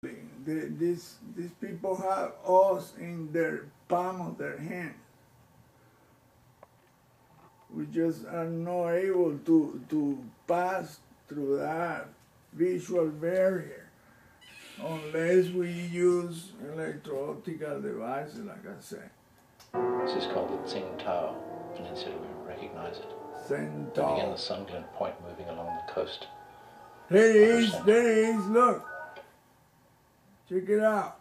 These people have us in their palm of their hand. We just are not able to pass through that visual barrier unless we use electro-optical devices, like I said. This is called the Tsing Tao Peninsula. We recognize it. Tsing And Tao. again, the sunglint point moving along the coast. There it is, there it is, look. Check it out.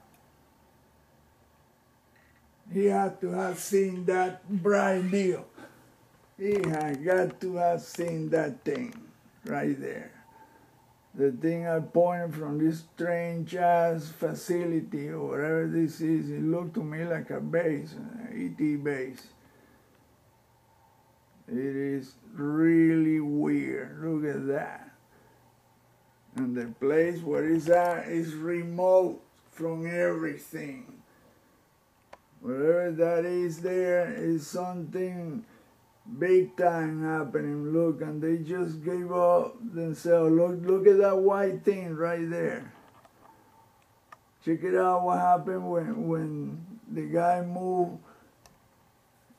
He had to have seen that bright deal. He had got to have seen that thing right there. The thing I pointed from this strange ass facility or whatever this is, it looked to me like a base, an ET base. It is really weird. Look at that. And the place where it's at is remote from everything. Whatever that is there is something big time happening. Look, and they just gave up themselves. Look at that white thing right there. Check it out what happened when the guy moved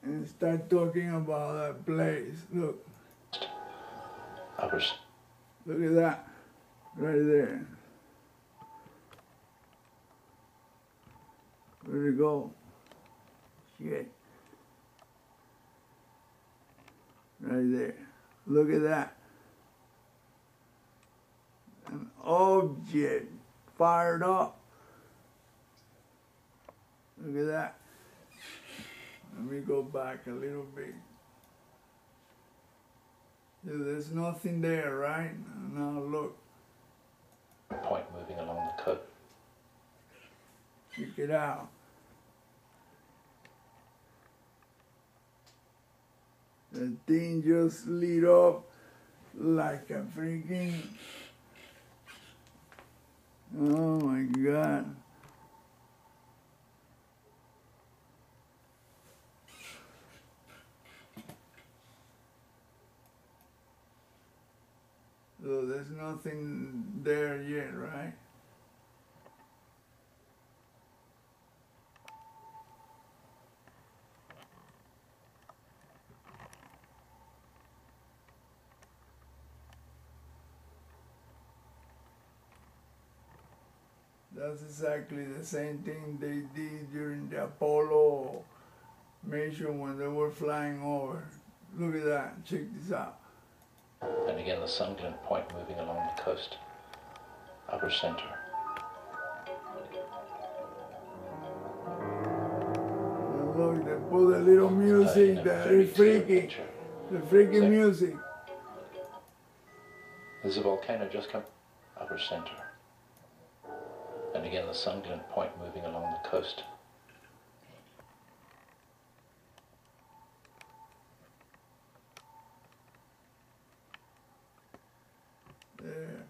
and start talking about that place. Look. Look at that. Right there. Where'd it go? Shit. Right there. Look at that. An object fired up. Look at that. Let me go back a little bit. There's nothing there, right? Now look. Point moving along the coast. Check it out. The thing just lit up like a freaking... Oh my God. So there's nothing there yet, right? That's exactly the same thing they did during the Apollo mission when they were flying over. Look at that, check this out. And again, the sunglint point moving along the coast. Upper center. And look, they put a little music that is freaky. The freaky music. There's a volcano just come upper center. And again, the sunglint point moving along the coast. There.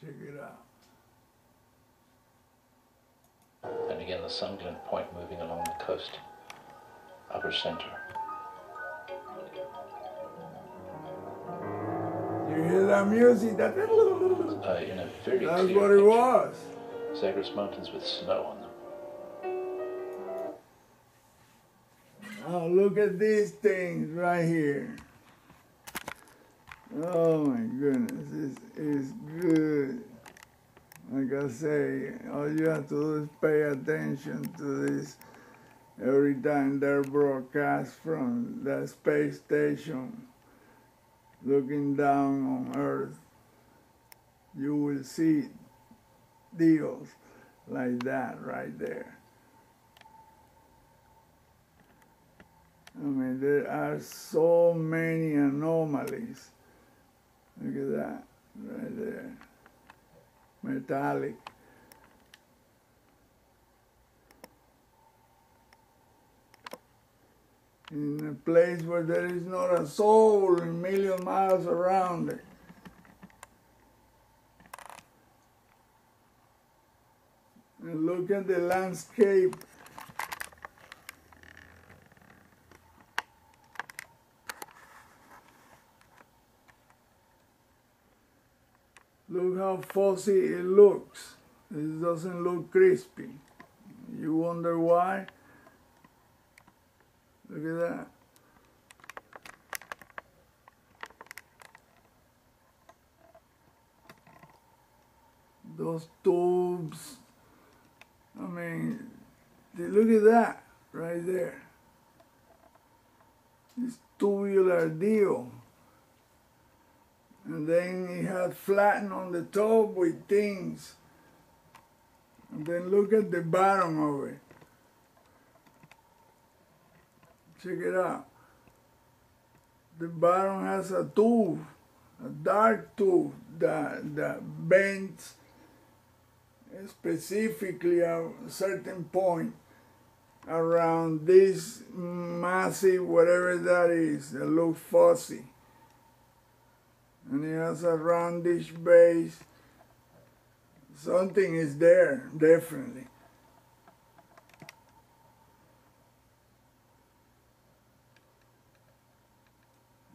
Check it out. And again, the sunglint point moving along the coast. Upper center. You hear that music? That In a very That's clear what it picture. was. Zagros Mountains with snow on them. Oh, look at these things right here. Oh my goodness, this is good. Like I say, all you have to do is pay attention to this every time they're broadcast from the space station looking down on Earth. You will see deals like that right there. I mean, there are so many anomalies. Look at that, right there. Metallic. in a place where there is not a soul in a million miles around it. And look at the landscape. Look how fuzzy it looks. It doesn't look crispy. You wonder why? Look at that. Those tubes. I mean, look at that right there. This tubular deal. And then it had flattened on the top with things. And then look at the bottom of it. Check it out. The bottom has a tube, a dark tube that bends specifically at a certain point around this massive whatever that is that looks fuzzy. And it has a roundish base. Something is there, definitely.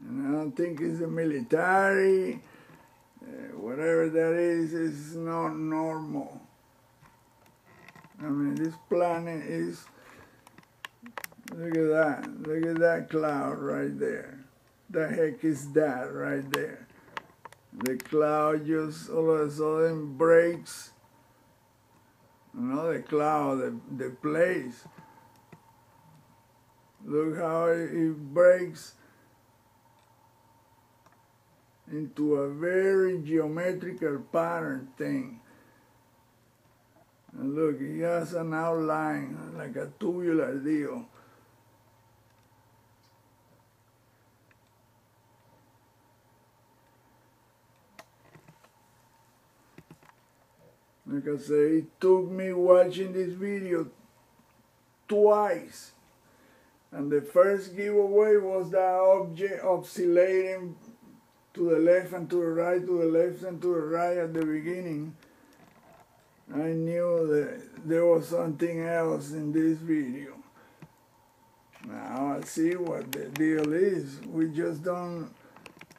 And I don't think it's the military. Whatever that is not normal. I mean, this planet is, look at that cloud right there. The heck is that right there? The cloud just all of a sudden breaks. Not the cloud, the place. Look how it breaks into a very geometrical pattern thing. And look, it has an outline like a tubular deal. Like I say, it took me watching this video twice. And the first giveaway was that object oscillating to the left and to the right, to the left and to the right at the beginning. I knew that there was something else in this video. Now I see what the deal is.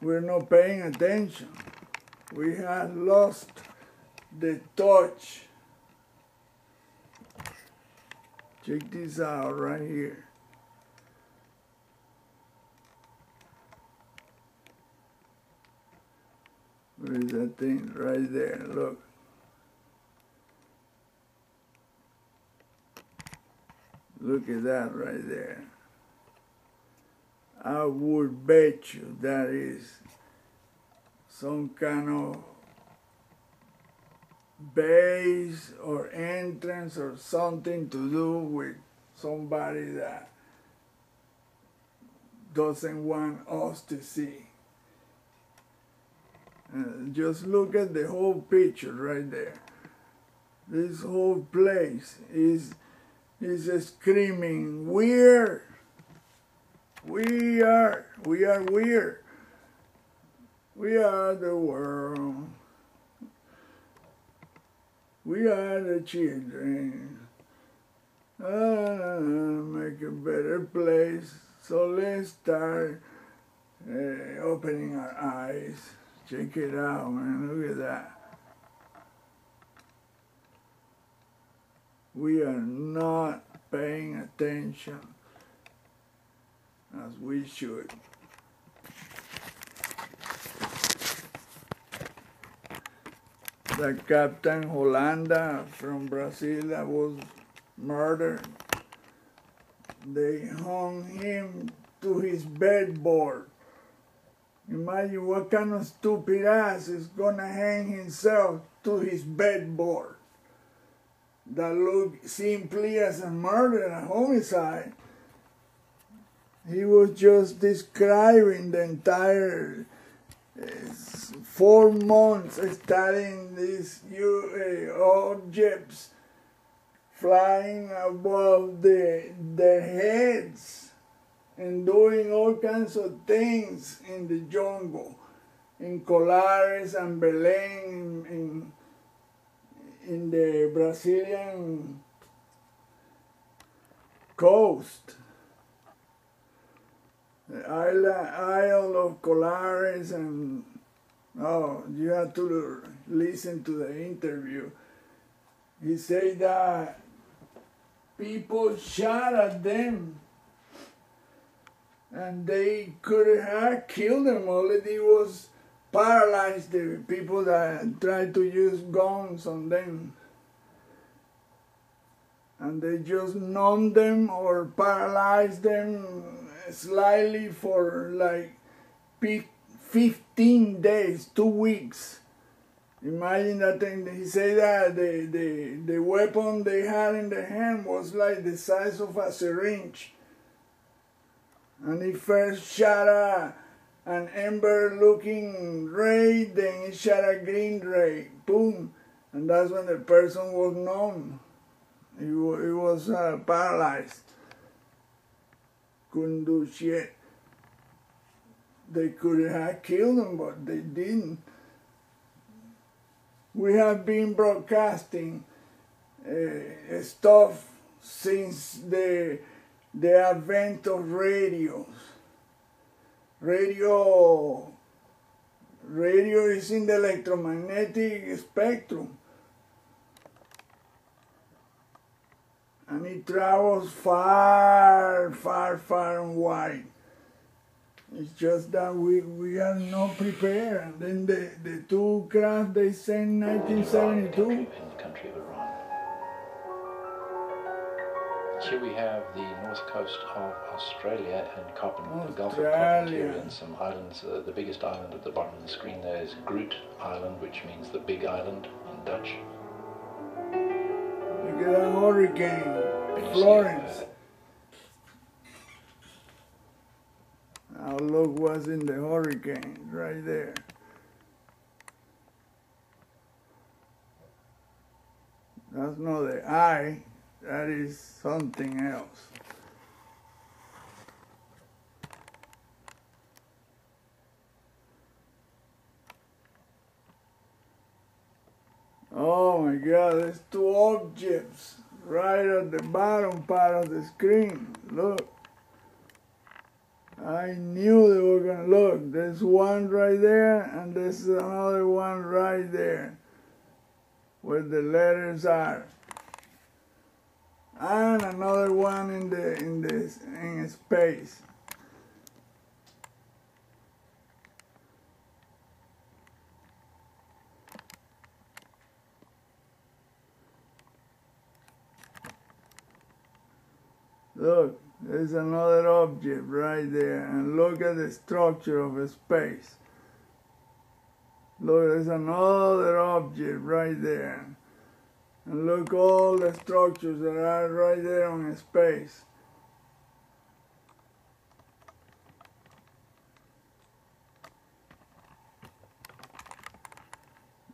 We're not paying attention. We had lost the touch. Check this out right here. Where is that thing? Right there, look. Look at that right there. I would bet you that is some kind of base or entrance or something to do with somebody that doesn't want us to see. Just look at the whole picture right there. This whole place is screaming, weird. We are weird. We are the world. We are the children. Make a better place. So let's start opening our eyes. Check it out, man. Look at that. We are not paying attention as we should. The Captain Holanda from Brazil that was murdered, they hung him to his bedboard. Imagine what kind of stupid ass is gonna hang himself to his bedboard. That looked simply as a murder, a homicide. He was just describing the entire 4 months studying these objects flying above their heads and doing all kinds of things in the jungle, in Colares and Belém, in the Brazilian coast, the isle of Colares, and oh, you have to listen to the interview. He said that people shot at them and they could have killed them. All they did was paralyze the people that tried to use guns on them. And they just numbed them or paralyzed them slightly for like 15 days, 2 weeks. Imagine that thing. He said that the weapon they had in the hand was like the size of a syringe. And he first shot an amber-looking ray, then he shot a green ray. Boom! And that's when the person was numb. He was paralyzed. Couldn't do shit. They could have killed him, but they didn't. We have been broadcasting stuff since the advent of radios. Radio is in the electromagnetic spectrum. And it travels far, far, far and wide. It's just that we are not prepared. And then the two craft they sent in 1972. In the country of Iran. Here we have the north coast of Australia and the Gulf of Carpentaria and some islands. The biggest island at the bottom of the screen there is Groot Island, which means the big island in Dutch. Look at that hurricane, Florence. Now look what's in the hurricane, right there. That's not the eye, that is something else. Oh my God, there's two objects right at the bottom part of the screen. Look. I knew they were going to look. There's one right there, and there's another one right there, where the letters are, and another one in space. Look. There's another object right there, and look at the structure of a space. Look, there's another object right there. And look all the structures that are right there on a space.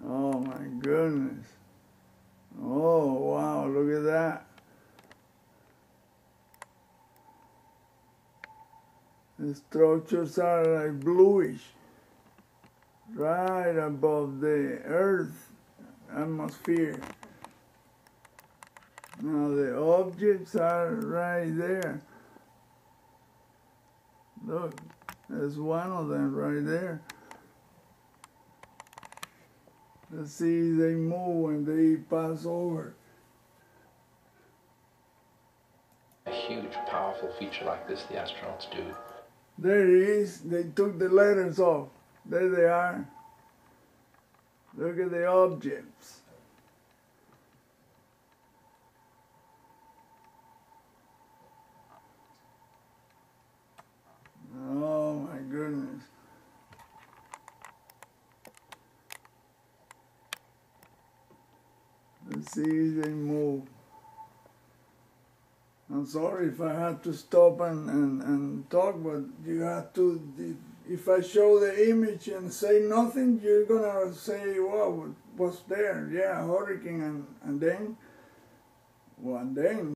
Oh my goodness. Oh wow, look at that. The structures are like bluish, right above the Earth atmosphere. Now the objects are right there. Look, there's one of them right there. Let's see if they move when they pass over. A huge, powerful feature like this, the astronauts do. There it is. They took the letters off. There they are. Look at the objects. Oh my goodness. Let's see if they move. I'm sorry if I had to stop and talk, but you have to, if I show the image and say nothing, you're gonna say, well, what's there? Yeah, hurricane, and then, well, and then